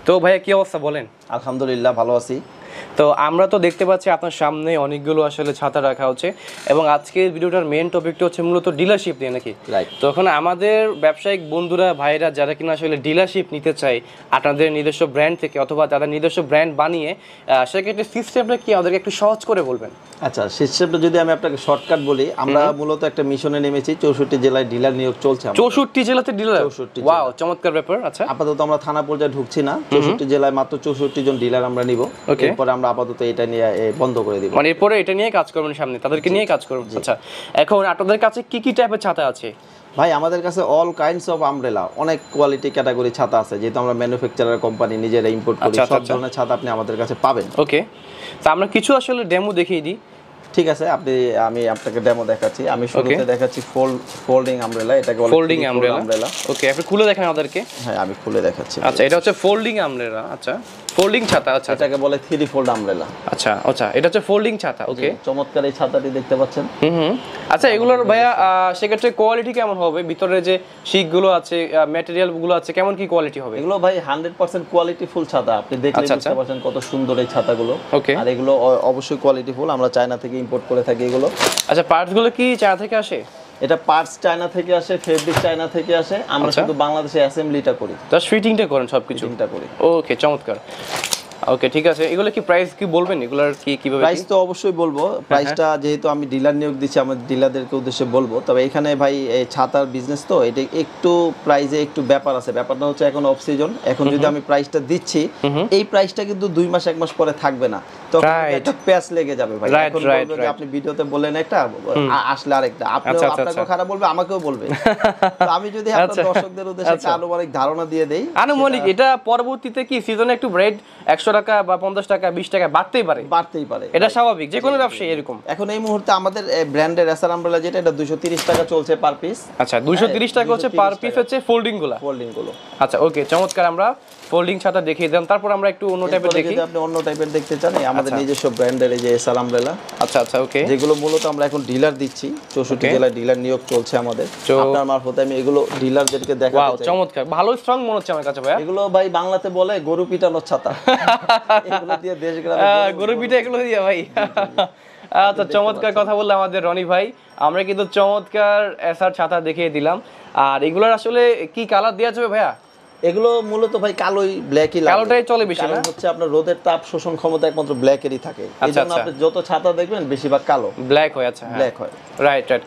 তো ভাইয়া কি অবস্থা বলেন? আলহামদুলিল্লাহ ভালো আছি। তো আমরা তো দেখতে পাচ্ছি আপনার সামনে অনেকগুলো আসলে ছাতা রাখা হচ্ছে এবং আজকের ভিডিওটার মেন টপিকটা হচ্ছে মূলত ডিলারশিপ নিয়ে নাকি? রাইট। তো এখন আমাদের ব্যবসায়িক বন্ধুরা ভাইরা যারা কিনা আসলে ডিলারশিপ নিতে চায় আপনাদের নিজস্ব ব্র্যান্ড থেকে অথবা যারা নিজস্ব ব্র্যান্ড বানিয়ে সেক্ষেত্রে সিস্টেমটা কি আমাদেরকে একটু সহজ করে বলবেন? আচ্ছা, সিস্টেমটা যদি আমি আপনাকে শর্টকাট বলি, আমরা মূলত একটা মিশনে নেমেছি। 64 জেলায় ডিলার নিয়োগ চলছে। 64 জেলাতে ডিলার? 64 ওয়াও, চমৎকার ব্যাপার। আচ্ছা, আপাতত আমরা থানা পর্যায়ে ঢুকছি না। 64 জেলায় মাত্র 64 জন ডিলার আমরা নিব। এরপরে আমরা আপাতত এটা নিয়ে বন্ধ করে দিব। মানে এরপরে এটা নিয়ে কাজ করবেন, সামনে তাদেরকে নিয়ে কাজ করবেন। আচ্ছা, এখন আপনাদের কাছে কি কি টাইপের ছাতা আছে? ভাই আমাদের কাছে অল কাইন্ডস অফ আমব্রেলা, অনেক কোয়ালিটি ক্যাটাগরি ছাতা আছে। যেহেতু আমরা ম্যানুফ্যাকচারার কোম্পানি, নিজেরা ইম্পোর্ট করি, সব ধরনের ছাতা আপনি আমাদের কাছে পাবেন। ওকে, তো আমরা কিছু আসলে ডেমো দেখিয়ে দিই। ঠিক আছে, আমি আপনাকে ডেমো দেখাচ্ছি। আমি শুরুতে দেখাচ্ছি ফোল্ডিং আমব্রেলা। এটাকে বলে ফোল্ডিং আমব্রেলা। ওকে, আপনি খুলে দেখেন আমাদেরকে। হ্যাঁ, আমি খুলে দেখাচ্ছি। আচ্ছা, এটা হচ্ছে ফোল্ডিং আমব্রেলা। আচ্ছা, ফোল্ডিং ছাতা। আচ্ছা, এটাকে বলে 3 ফোল্ড আমব্রেলা। আচ্ছা আচ্ছা, এটা হচ্ছে ফোল্ডিং ছাতা। ওকে, চমৎকার এই ছাতাটি দেখতে পাচ্ছেন। আচ্ছা, এগুলোর ভাইয়া সেক্ষেত্রে কোয়ালিটি কেমন হবে? ভিতরে যে শিকগুলো আছে, ম্যাটেরিয়াল গুলো আছে, কেমন কি কোয়ালিটি হবে? এগুলো ভাই 100% কোয়ালিটি ফুল ছাতা। আপনি দেখলে বুঝতে পারছেন কত সুন্দর এই ছাতাগুলো। আর এগুলো অবশ্যই কোয়ালিটি ফুল। আমরা চায়না থেকে ইম্পোর্ট করে থাকি এগুলো। আচ্ছা, পার্টস গুলো কি চায়না থেকে আসে? এটা পার্টস চায়না থেকে আসে, ফেব্রিক চায়না থেকে আসে। আমরা শুধু বাংলাদেশে অ্যাসেম্বলিটা করি, জাস্ট ফিটিংটা করেন, সবকিছু ফিটিংটা করি। ওকে, চমৎকার। ওকে, ঠিক আছে। এগুলো কি প্রাইস কি বলবেন? এগুলোর কি কিভাবে? প্রাইস তো অবশ্যই বলবো। প্রাইসটা যেহেতু আমি ডিলার নিয়োগ দিচ্ছি, আমার ডিলারদেরকে উদ্দেশ্যে বলবো। তবে এখানে ভাই এই ছাতার বিজনেস তো, এটা একটু প্রাইসে একটু ব্যাপার আছে। ব্যাপারটা হচ্ছে এখন অফ সিজন। এখন যদি আমি প্রাইসটা দিচ্ছি, এই প্রাইসটা কিন্তু 2 মাস 1 মাস পরে থাকবে না। তখন একটা প্যাচ লেগে যাবে ভাই। এখন বলবে যে আপনি ভিডিওতে বললেন একটা, আসলে আরেকটা। আপনাকেও খারাপ বলবে, আমাকেও বলবে। তো আমি যদি আপনাদের দর্শকদের উদ্দেশ্যে একটা আনুমানিক ধারণা দিয়ে দেই, আনুমানিক এটা পরবর্তীতে কি সিজনে একটু রেট 100 টাকা বা 50 টাকা 20 টাকা বাড়তেই পারে। এটা স্বাভাবিক, যে কোনো ব্যবসায় এরকম। এখন এই মুহূর্তে আমাদের ব্র্যান্ডের এসআর আমব্রেলা যেটা, এটা 230 টাকা চলছে পার পিস। আচ্ছা, 230 টাকা হচ্ছে পার পিস, হচ্ছে ফোল্ডিং গুলো। আচ্ছা, ওকে, চমৎকার। আমরা ফোল্ডিং ছাতা দেখিয়ে দিলাম। তারপর আমরা একটু অন্য টাইপের দেখি। যদি আপনি অন্য টাইপের দেখতে চান, আমাদের নিজস্ব ব্র্যান্ডের এই যে এসআর আমব্রেলা। আচ্ছা আচ্ছা, ওকে, যেগুলো মূলত আমরা এখন ডিলার দিচ্ছি। 64 জেলায় ডিলার নিয়োগ চলছে আমাদের। আপনার মারফতে আমি এগুলো ডিলারদেরকে দেখাতে চাই। ওয়াও, চমৎকার, ভালো স্ট্রং মনে হচ্ছে আমার কাছে ভাই। এগুলো ভাই বাংলাতে বলে গরু পিটানোর ছাতা। এগুলো দিয়ে দেশ গ্রামে গরু পিটা এগুলো দিয়ে ভাই। আচ্ছা, চমৎকার কথা বললে আমাদের রনি ভাই। আমরা কিন্তু চমৎকার এসআর ছাতা দেখিয়ে দিলাম। আর এগুলোর আসলে কি কালার দেওয়া যাবে ভাইয়া? এগুলো মূলত ভাই কালোই, ব্ল্যাকই লাগে। কালোটাই চলে বেশি না? হচ্ছে আপনার রোদের তাপ শোষণ ক্ষমতা একমাত্র ব্ল্যাকেরই থাকে। এইজন্য আপনি যত ছাতা দেখবেন বেশিরভাগ কালো, ব্ল্যাক হয়। আচ্ছা, ব্ল্যাক হয়। রাইট রাইট,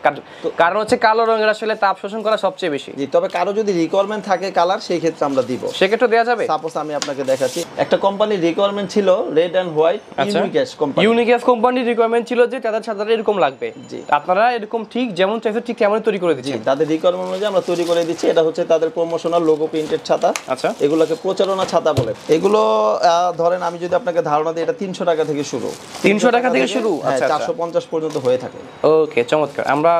কারণ হচ্ছে কালো রঙের আসলে তাপ শোষণ করা সবচেয়ে বেশি। জি, তবে কারো যদি রিকোয়ারমেন্ট থাকে কালার, সেই ক্ষেত্রে আমরা দিব। সেক্ষেত্রে দেওয়া যাবে। সাপোজ আমি আপনাকে দেখাচ্ছি, একটা কোম্পানির রিকোয়ারমেন্ট ছিল রেড এন্ড হোয়াইট, ইউনিক্যাশ কোম্পানি। ইউনিক্যাশ কোম্পানির রিকোয়ারমেন্ট ছিল যে তাদের ছাতাটা এরকম লাগবে। জি, আপনারা এরকম ঠিক যেমন চাইছেন ঠিক তেমনই তৈরি করে দিচ্ছেন। তাদের রিকোয়ারমেন্ট অনুযায়ী আমরা তৈরি করে দিচ্ছি। এটা হচ্ছে তাদের প্রমোশনাল লোগো প্রিন্টেড ছাতা। আচ্ছা, এগুলোকে প্রচারণা ছাতা বলে। এগুলো ধরেন আমি যদি আপনাকে ধারণা দিই, এটা 300 টাকা থেকে শুরু। 300 টাকা থেকে শুরু। আচ্ছা, 450 পর্যন্ত হয়ে থাকে। ওকে, চমৎকার। আমরা